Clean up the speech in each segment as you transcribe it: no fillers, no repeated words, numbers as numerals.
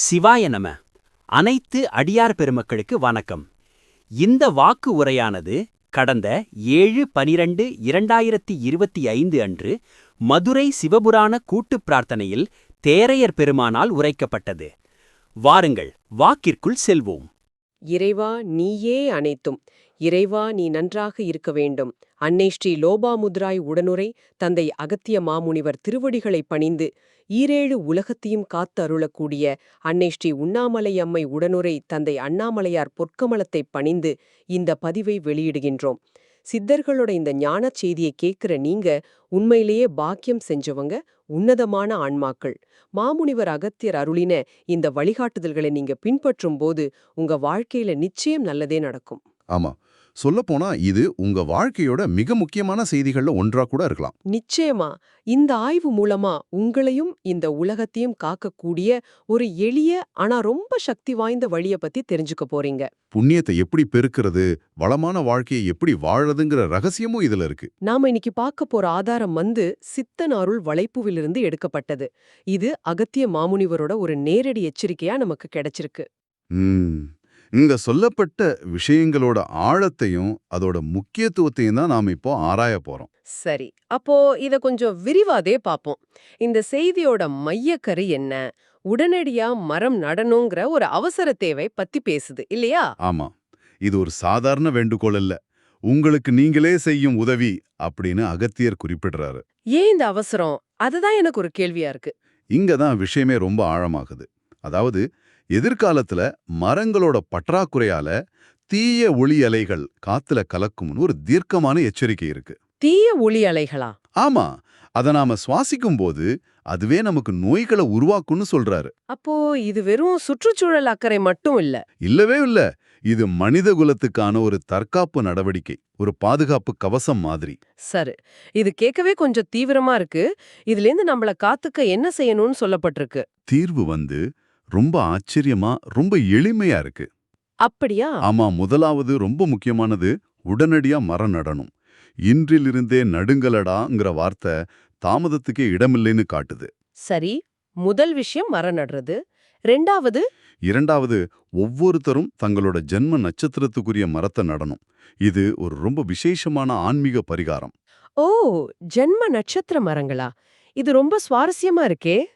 சிவாய நம. அனைத்து அடியார் பெருமக்களுக்கு வணக்கம். இந்த வாக்கு உரையானது கடந்த 7/12/2025 அன்று மதுரை சிவபுராண கூட்டுப் பிரார்த்தனையில் தேரையர் பெருமானால் உரைக்கப்பட்டது. வாருங்கள், வாக்கிற்குள் செல்வோம். இறைவா, நீயே அனைத்தும். இறைவா, நீ நன்றாக இருக்க வேண்டும். அன்னை ஸ்ரீ லோபாமுத்ராய் உடனுரை தந்தை அகத்திய மாமுனிவர் திருவடிகளை பணிந்து ஈரேழு உலகத்தையும் காத்து அருளக்கூடிய அன்னை ஸ்ரீ உண்ணாமலை அம்மை உடனுரை தந்தை அண்ணாமலையார் பொற்கமலத்தை பணிந்து இந்த பதிவை வெளியிடுகின்றோம். சித்தர்களோட இந்த ஞானச் செய்தியை கேட்கிற நீங்க உண்மையிலேயே பாக்கியம் செஞ்சவங்க, உன்னதமான ஆன்மாக்கள். மாமுனிவர் அகத்தியர் அருளின இந்த வழிகாட்டுதல்களை நீங்க பின்பற்றும் போது உங்க வாழ்க்கையில நிச்சயம் நல்லதே நடக்கும். ஆமா, சொல்லப்போனா இது உங்க வாழ்க்கையோட மிக முக்கியமான செய்திகள்ல ஒன்றா கூட இருக்கலாம். நிச்சயமா. இந்த ஆய்வு மூலமா உங்களையும் இந்த உலகத்தையும் காக்கக்கூடிய ஒரு எளிய ஆனா ரொம்ப சக்தி வாய்ந்த வழிய பத்தி தெரிஞ்சுக்க போறீங்க. புண்ணியத்தை எப்படி பெருக்கிறது, வளமான வாழ்க்கையை எப்படி வாழறதுங்கிற ரகசியமும் இதுல இருக்கு. நாம இன்னைக்கு பார்க்க போற ஆதாரம் சித்தன் அருள் வளைப்புவிலிருந்து எடுக்கப்பட்டது. இது அகத்திய மாமுனிவரோட ஒரு நேரடி எச்சரிக்கையா நமக்கு கிடைச்சிருக்கு. இங்க சொல்லப்பட்ட விஷயங்களோட ஆழத்தையும் அதோட முக்கியத்துவத்தையும் தான் நாம இப்போ ஆராய போறோம். சரி, அப்போ இத கொஞ்சம் விரிவாதே பாப்போம். இந்த செய்தியோட மையக்கரு என்ன? உடனடியா மரம் நடணுங்கிற ஒரு அவசர தேவை பத்தி பேசுது இல்லையா? ஆமா, இது ஒரு சாதாரண வேண்டுகோள் இல்ல. உங்களுக்கு நீங்களே செய்யும் உதவி அப்படின்னு அகத்தியர் குறிப்பிடுறாரு. ஏன் இந்த அவசரம்? அதுதான் எனக்கு ஒரு கேள்வியா இருக்கு. இங்கதான் விஷயமே ரொம்ப ஆழமாகுது. அதாவது, எதிர்காலத்துல மரங்களோட பற்றாக்குறையால தீய ஒளி அலைகள் காத்துல கலக்கும்னு ஒரு தீர்க்கமான எச்சரிக்கை இருக்கு. தீய ஒளி அலைகளா? ஆமா, அத நாம சுவாசிக்கும் போது அதுவே நமக்கு நோய்களை உருவாக்கும்னு சொல்றாரு. அப்போ இது வெறும் சுற்றுச்சூழல் அக்கறை மட்டும் இல்ல. இல்லவே இல்ல. இது மனித குலத்துக்கான ஒரு தற்காப்பு நடவடிக்கை, ஒரு பாதுகாப்பு கவசம் மாதிரி. சரி, இது கேட்கவே கொஞ்சம் தீவிரமா இருக்கு. இதுல இருந்து நம்மள காத்துக்க என்ன செய்யணும்னு சொல்லப்பட்டிருக்கு? தீர்வு ரொம்ப ஆச்சரியமா, ரொம்ப எளிமையா இருக்கு. அப்படியா? ஆமா, முதலாவது ரொம்ப முக்கியமானது, உடனடியா மரம் நடணும். இன்றிலிருந்தே நடுங்கலடாங்கிற வார்த்தை தாமதத்துக்கே இடமில்லைன்னு காட்டுது. சரி, முதல் விஷயம் மரம் நடுறது. இரண்டாவது, ஒவ்வொருத்தரும் தங்களோட ஜென்ம நட்சத்திரத்துக்குரிய மரத்தை நடணும். இது ஒரு ரொம்ப விசேஷமான ஆன்மீக பரிகாரம். ஓ, ஜென்ம நட்சத்திர மரங்களா? இது ரொம்ப சுவாரஸ்யமா இருக்கே.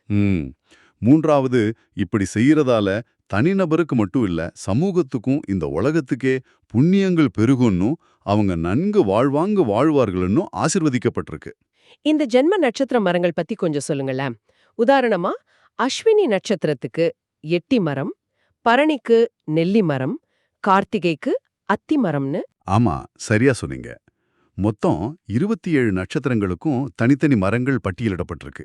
மூன்றாவது, இப்படி செய்யறதால தனிநபருக்கு மட்டும் இல்ல, சமூகத்துக்கும் இந்த உலகத்துக்கே புண்ணியங்கள் பெருகும்னு, அவங்க நன்கு வாழ்வார்கள்னு ஆசிர்வதிக்கப்பட்டிருக்கு. இந்த ஜென்ம நட்சத்திர மரங்கள் பத்தி கொஞ்சம் சொல்லுங்களேன். உதாரணமா, அஸ்வினி நட்சத்திரத்துக்கு எட்டி மரம், பரணிக்கு நெல்லி மரம், கார்த்திகைக்கு அத்தி மரம்னு. ஆமா, சரியா சொன்னீங்க. மொத்தம் 27 நட்சத்திரங்களுக்கும் தனித்தனி மரங்கள் பட்டியலிடப்பட்டிருக்கு.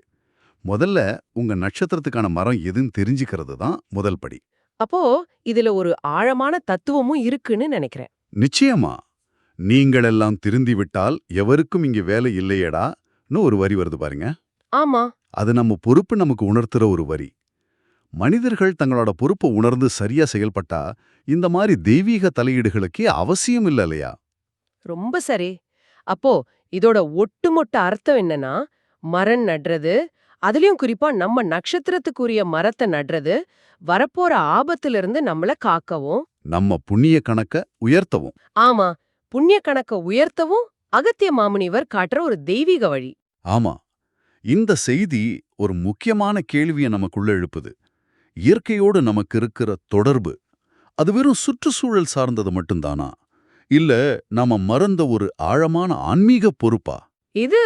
முதல்ல உங்க நட்சத்திரத்துக்கான மரம் எதுன்னு தெரிஞ்சுக்கிறது தான் முதல் படி. அப்போ இதுல ஒரு ஆழமான தத்துவமும் இருக்குன்னு நினைக்கிறேன். நிச்சயமா. நீங்களெல்லாம் திருந்திவிட்டால் எவருக்கும் இங்க வேலை இல்லையேடான்னு ஒரு வரி வருது பாருங்க. ஆமா, அது நம்ம பொறுப்பு நமக்கு உணர்த்துற ஒரு வரி. மனிதர்கள் தங்களோட பொறுப்பை உணர்ந்து சரியா செயல்பட்டா இந்த மாதிரி தெய்வீக தலையீடுகளுக்கே அவசியம் இல்ல இல்லையா? ரொம்ப சரி. அப்போ இதோட ஒட்டுமொட்ட அர்த்தம் என்னன்னா, மரம் நடுறது, அதுலயும் குறிப்பா நம்ம நட்சத்திரத்துக்குரிய மரத்தை நடுறது, வரப்போற ஆபத்திலிருந்து நம்மள காக்கவும், நம்ம புண்ணிய கணக்க உயர்த்தவும். ஆமா, புண்ணிய கணக்க உயர்த்தவும் அகத்திய மாமுனிவர் காட்டுற ஒரு தெய்வீக வழி. ஆமா, இந்த செய்தி ஒரு முக்கியமான கேள்வியை நமக்குள்ள எழுப்புது. இயற்கையோடு நமக்கு இருக்கிற தொடர்பு, அது வெறும் சுற்றுச்சூழல் சார்ந்தது மட்டும்தானா? இல்ல நாம மறந்த ஒரு ஆழமான ஆன்மீக பொறுப்பா? இது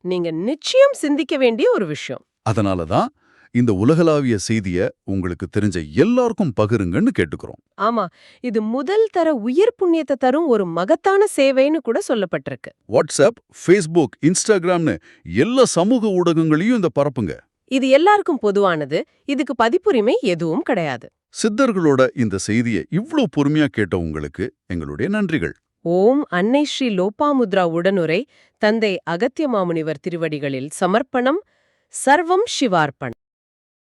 நீங்க நிச்சயம் சிந்திக்க வேண்டிய ஒரு விஷயம். அதனாலதான் இந்த உலகளாவிய செய்திய உங்களுக்கு தெரிஞ்ச எல்லாருக்கும் பகிருங்கன்னு கேட்டுக்கிறோம். ஆமா, இது முதல் தர உயிர் புண்ணியத்தை தரும் ஒரு மகத்தான சேவைன்னு கூட சொல்லப்பட்டிருக்கு. வாட்ஸ்அப், ஃபேஸ்புக், இன்ஸ்டாகிராம்னு எல்லா சமூக ஊடகங்களையும் இந்த பரப்புங்க. இது எல்லாருக்கும் பொதுவானது. இதுக்கு பதிப்புரிமை எதுவும் கிடையாது. சித்தர்களோட இந்த செய்தியை இவ்ளோ பொறுமையா கேட்ட உங்களுக்கு எங்களுடைய நன்றிகள். ஓம் அன்னை ஸ்ரீ லோபாமுத்ரா உடனுரை தந்தை அகத்திய மாமுனிவர் திருவடிகளில் சமர்ப்பணம். சர்வம் சிவார்ப்பணம்.